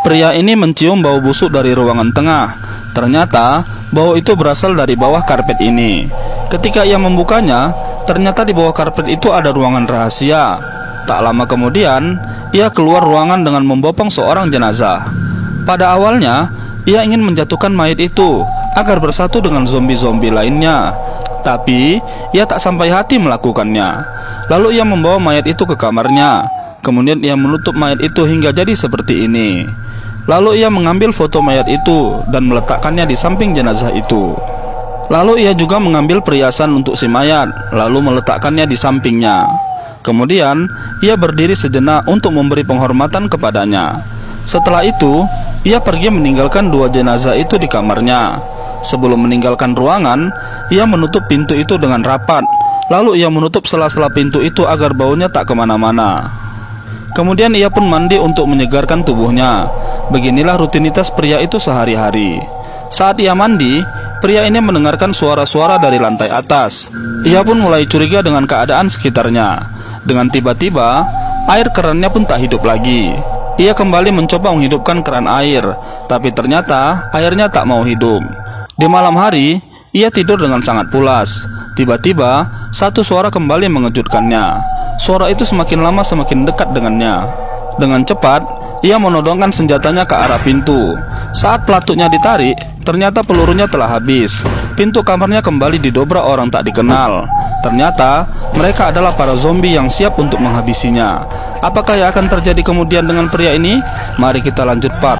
Pria ini mencium bau busuk dari ruangan tengah. Ternyata bau itu berasal dari bawah karpet ini. Ketika ia membukanya, ternyata di bawah karpet itu ada ruangan rahasia. Tak lama kemudian, ia keluar ruangan dengan membopong seorang jenazah. Pada awalnya, ia ingin menjatuhkan mayat itu agar bersatu dengan zombie-zombie lainnya. Tapi, ia tak sampai hati melakukannya. Lalu ia membawa mayat itu ke kamarnya. Kemudian ia menutup mayat itu hingga jadi seperti ini. Lalu ia mengambil foto mayat itu dan meletakkannya di samping jenazah itu. Lalu ia juga mengambil perhiasan untuk si mayat, lalu meletakkannya di sampingnya. Kemudian ia berdiri sejenak untuk memberi penghormatan kepadanya. Setelah itu, ia pergi meninggalkan dua jenazah itu di kamarnya. Sebelum meninggalkan ruangan, ia menutup pintu itu dengan rapat. Lalu ia menutup sela-sela pintu itu agar baunya tak kemana-mana. Kemudian ia pun mandi untuk menyegarkan tubuhnya. Beginilah rutinitas pria itu sehari-hari. Saat ia mandi, pria ini mendengarkan suara-suara dari lantai atas. Ia pun mulai curiga dengan keadaan sekitarnya. Dengan tiba-tiba, air kerannya pun tak hidup lagi. Ia kembali mencoba menghidupkan keran air, tapi ternyata airnya tak mau hidup. Di malam hari, ia tidur dengan sangat pulas. Tiba-tiba, satu suara kembali mengejutkannya. Suara itu semakin lama semakin dekat dengannya. Dengan cepat, ia menodongkan senjatanya ke arah pintu. Saat pelatuknya ditarik, ternyata pelurunya telah habis. Pintu kamarnya kembali didobrak orang tak dikenal. Ternyata mereka adalah para zombie yang siap untuk menghabisinya. Apakah yang akan terjadi kemudian dengan pria ini? Mari kita lanjut part